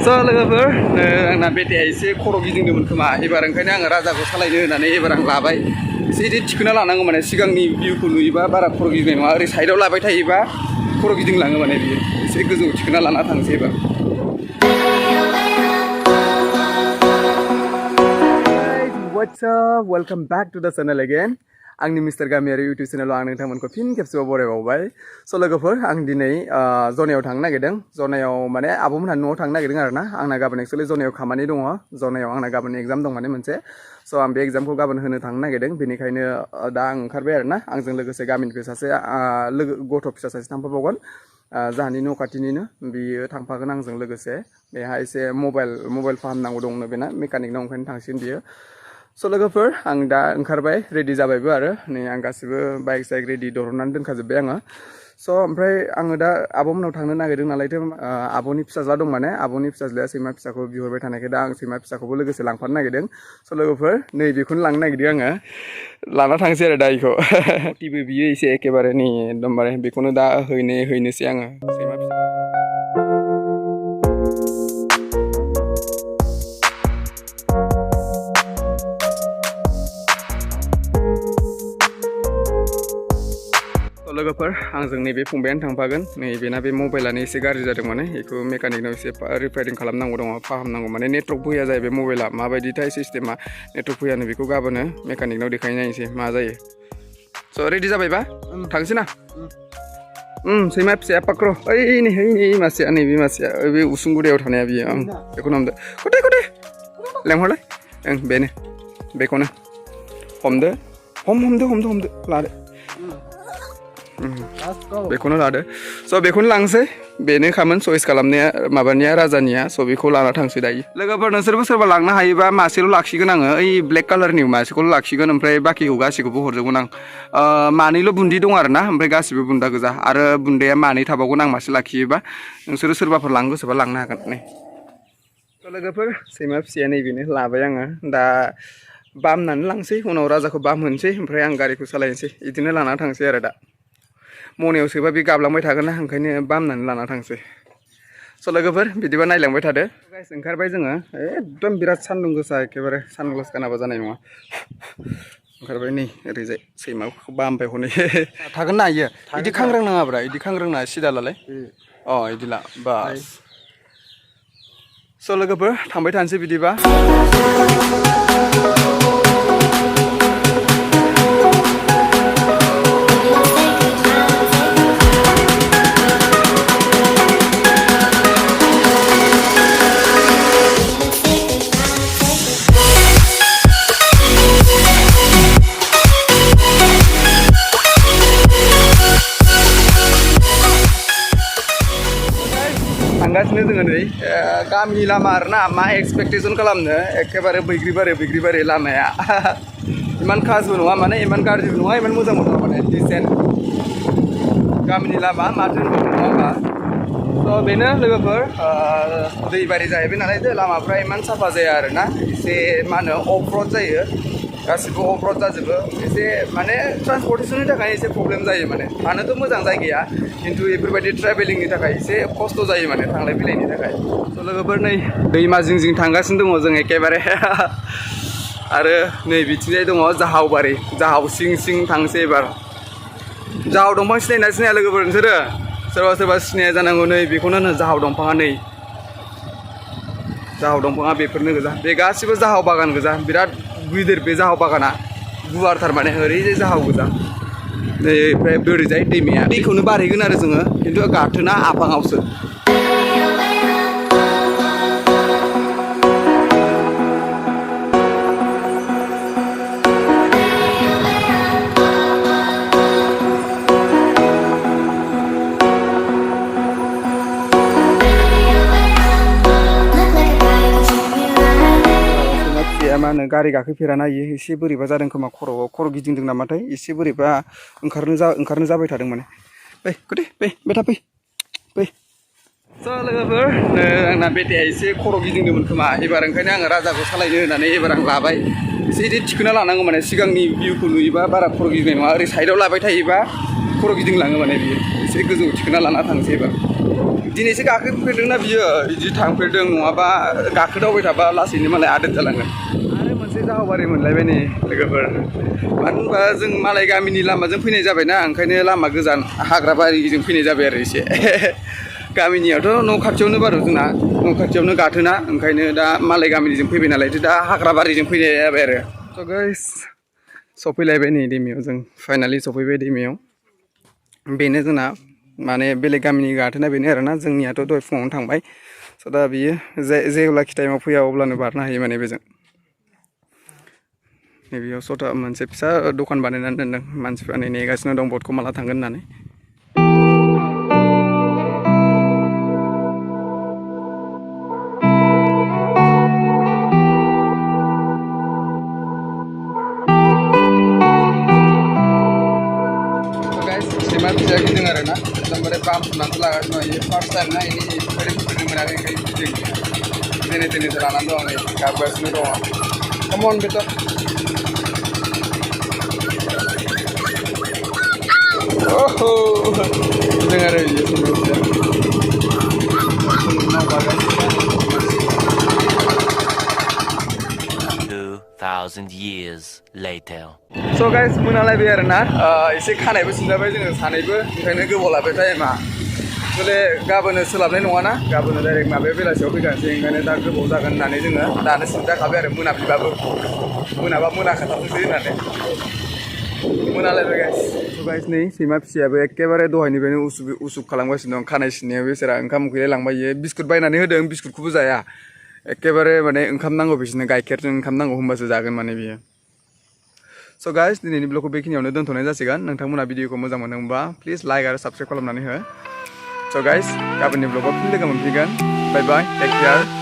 So लोगोफोर आंना बेटाया एसे खर' गिदिंदोंमोन खोमा एबार ओंखायनो आङो राजाखौ सालायनो होननानै एबार आं लाबाय एसे इदि थिखोना लानांगौ माने सिगांनि भिउखौ नुयोबा बारा खर' गिदिंनाय नङा ओरै साइडआव लाबाय थायोबा खर' गिदिंलाङो माने बियो एसे गोजौ थिखोना लाना थांसै एबार What's up? Welcome back to the channel again. आंनि मिस्टार गामियारि इउटिउब चेनेलाव आं नोंथांमोनखौ फिन खेबसेबाव बरायबावबाय स' लोगोफोर आं दिनै जनायाव थांनो नागिरदों जनायाव माने आब'मोनहा न'आव थांनो नागिरदों आरोना आंना गाबोन एक्सुवेलि जनायाव खामानि दङ जनायाव आंना गाबोन एग्जाम दं माने मोनसे स' आं बे एग्जामखौ गाबोन होनो थांनो नागिरदों बेनिखायनो दा आं ओंखारबाय आरोना आंजों लोगोसे गामिनिफ्राय सासे गथ' फिसा सासे थांफाबावगोन जाहानि न' खाथिनिनो बियो थांफागोन आंजों लोगोसे बेहा एसे मबाइल फाहामनांगौ दंनो बेना मेकानिकनाव ओंखायनो थांसिगोन बियो स' लोगोफोर आं दा ओंखारबाय रेडि जाबायबो आरो नै आं गासिबो बाइक साइक रेडि दरननानै दोनखाजोब्बाय आङो स' ओमफ्राय आङो दा आब'मोननाव थांनो नागिरदों नालायथो आब'नि फिसाज्ला दं माने आब'नि फिसाज्लाया सैमा फिसाखौ बिहरबाय थानायखाय दा आं सैमा फिसाखौबो लोगोसे लांफानो नागिरदों स' लोगोफोर नै बेखौनो लांनो नागिरदों आङो लाना थांसै आरो दा बेखौ टिबो बियो एसे एखेबारे नै एकदमबारे बेखौनो दा हैनोसै आङो सैमा फिसा लोगोफोर आंजों नैबे फंबायानो थांफागोन नै बेना बे मबाइलानो एसे गाज्रि जादों माने बेखौ मेकानिकनाव एसे रिपेयारिं खालामनांगौ दङ फाहामनांगौ माने नेटवर्क फैया जायो बे मबाइला माबायदिथाय सिस्टेमा नेटवर्क फैयानो बेखौ गाबोनो मेकानिकनाव देखायनो नायनोसै मा जायो स' रेडि जाबायबा थांसै ना सैमा फिसाया पाक्र' ओइ नै मासेया नैबे मासेया बे उसुंगुरियाव थानाया बियो बेखौनो हमदो खथे लेंहरलाय बेनो बेखौनो हमदो लादो बेखौनो लादो स' बेखौनो लांसै बेनो खामोन चइस खालामनाया माबानिया राजानिया स' बेखौ लाना थांसै दायो लोगोफोर नोंसोरबो सोरबा लांनो हायोबा मासेल' लाखिगोन आङो ओइ ब्लेक कालारनि मासेखौल' लाखिगोन ओमफ्राय बाखिखौ गासिखौबो हरजोबगोन आं मानैल' बुन्दि दं आरो ना ओमफ्राय गासिबो बुन्दा गोजा आरो बुन्दाया मानै थाबावगोन आं मासे लाखियोबा नोंसोरो सोरबाफोर लांनो गोसोबा लांनो हागोन नै स' लोगोफोर सैमा फिसाया नैबेनो लाबाय आङो दा बामनानै लांसै उनाव राजाखौ बामहोनोसै ओमफ्राय आं गारिखौ सालायनोसै बिदिनो लाना थांसै आरो दा मनायाव सोबा बे गाबलांबाय थागोन ना ओंखायनो बामनानै लाना थांसै स' लोगोफोर बिदिबा नायलांबाय थादो गाइस ओंखारबाय जोङो एकदम बिराद सान्दुं गोसा एखेबारे सानग्लास गानाबा जानाय नङा ओंखारबाय नै ओरैजाय सैमाखौ बामबाय हनै थागोन ना इयो बिदि खांग्रांनाङाब्रा बिदि खांग्रांना सिदा लालाय बिदि ला बास स' लोगोफोर थांबाय थानोसै बिदिबा थांगासिनो जोङो नै गामि लामा आरोना मा एक्सपेक्टेसन खालामनो एखेबारे बैग्रि लामाया इमान खासबो नङा माने इमान गाज्रिबो नङा इमान मोजांबो नङा माने डिसेन्ट गामिनि लामा माथो नङा होमबा स' बेनो लोगोफोर दैबारि जाहैबाय नालाय लामाफ्रा इमान साफा जाया आरोना एसे मा होनो अफ र'ड जायो गासिबो अफ र'ड जाजोबो एसे माने ट्रान्सपर्टेसननि थाखाय एसे प्रब्लेम जायो माने थानोथ' मोजां जायगाया खिन्थु बेफोरबायदि ट्रेभेलिंनि थाखाय एसे खस्थ' जायो माने थांलाय फैलायनि थाखाय स' लोगोफोर नै दैमा जिं थांगासिनो दङ जों एखेबारे आरो नै बिथिंजाय दङ जाहाव सिं थांसै एबार जाहाव दंफां सिनायना सिनाया लोगोफोर नोंसोरो सोरबा सिनाया जानांगौ नै बेखौनो होनो जाहाव दंफाङा नै जाहाव दंफाङा बेफोरनो गोजा बे गासिबो जाहाव बागान गोजा बिराद गिदिर बे जाहाव बागाना गुवारथार माने ओरैजाय जाहाव गोजा नै ओमफ्राय बोरैजाय दैमाया दैखौनो बारहैगोन आरो जोङो खिन्थु गाथोना आफाङावसो मा होनो गारि गाखोफेराना इयो एसे बोरैबा जादों खोमा खर' गिदिंदों नामाथाय एसे बोरैबा ओंखारनो जाबाय थादों माने फै बेटा फै स' लोगोफोर आंना बेटाया एसे खर' गिदिंदोंमोन खोमा एबार ओंखायनो आङो राजाखौ सालायनो होननानै एबार आं लाबाय एसे इदि थिखोना लानांगौ माने सिगांनि भिउखौ नुयोबा बारा खर' गिदिंनाय नङा ओरै साइडआव लाबाय थायोबा खर' गिदिंलाङो माने बियो एसे गोजौ थिखोना लाना थांसै एबार दिनैसो गाखोफेरदोंना बियो बिदि थांफेरदों नङाबा गाखोदावबाय थाबा लासैनो मालाय आदोर जालांगोन आरो मोनसे जाहावबारि मोनलायबाय नै लोगोफोर मानो होनबा जों मालाय गामिनि लामाजों फैनाय जाबायना ओंखायनो लामा गोजान हाग्राबारिजों फैनाय जाबाय आरो एसे गामिनियावथ' न' खाथियावनो बारु जोंना न' खाथियावनो गाथोना ओंखायनो दा मालाय गामिनिजों फैबाय नालाय दा हाग्राबारिजों फैनाय जाबाय आरो स' गाइस सफैलायबाय नै दैमायाव जों फाइनालि सफैबाय दैमायाव बेनो जोंना माने बेलेग गामिनि गाथोना बेनो आरोना जोंनियाथ' दहाय फुङावनो थांबाय स' दा बियो जेब्लाखि टाइमाव फैया अब्लानो बारनो हायो माने बेजों नैबेयाव सथा मोनसे फिसा दखान बानायनानै दोनदों मानसिफ्रा नै नेगासिनो दं बटखौ माला थांगोन होननानै सैमा फिसाया गिदों आरो ना एकदमबारे बाम फुनानैसो लागासिनो दं फार्स्ट टाइम ना इनि ओरैनो फुफेरनो मोनाखै ओंखायनो गिदों जेने थेनेसो लानानै दं नै गाबगासिनो दङ कमन बेटर ओहो गिदों आरो बियो सैमा फिसाया 2,000 years later. So guys, मोनालायबाय आरो ना एसे खानायबो सिनजाबाय जोङो सानैबो ओंखायनो गोबाव लाबाय टाइमा एक्चुवेलि गाबोनो सोलाबनाय नङाना गाबोनो डाइरेक्ट माबायाव बेलासियाव फैगानोसै ओंखायनो दा गोबाव जागोन होननानै जोङो दानो सिनजाखाबाय आरो मोनाब्लिबाबो मोनाबा मोनाखाथारनोसै होननानै मोनालायबाय गाइस नै सैमा फिसायाबो एखेबारे दहायनिफ्रायनो उसुब खालामगासिनो दं खानाय सिननायाव बेसोरा ओंखाम उखैलाय लांबाय इयो बिस्कुट बायनानै होदों बिस्कुटखौबो जाया एखेबारे माने ओंखाम नांगौ बिसोरनो गाइखेरजों ओंखाम नांगौ होमबासो जागोन माने बियो स' गाइस दिनैनि ब्लगखौ बेखिनियावनो दोनथ'नाय जासिगोन नोंथांमोना भिडिअखौ मोजां मोनदोंबा प्लिज लाइक आरो साबस्क्राइब खालामनानै हो स' गाइस गाबोननि ब्लगाव फिन लोगो मोनफिनगोन बाय बाय टेक केयार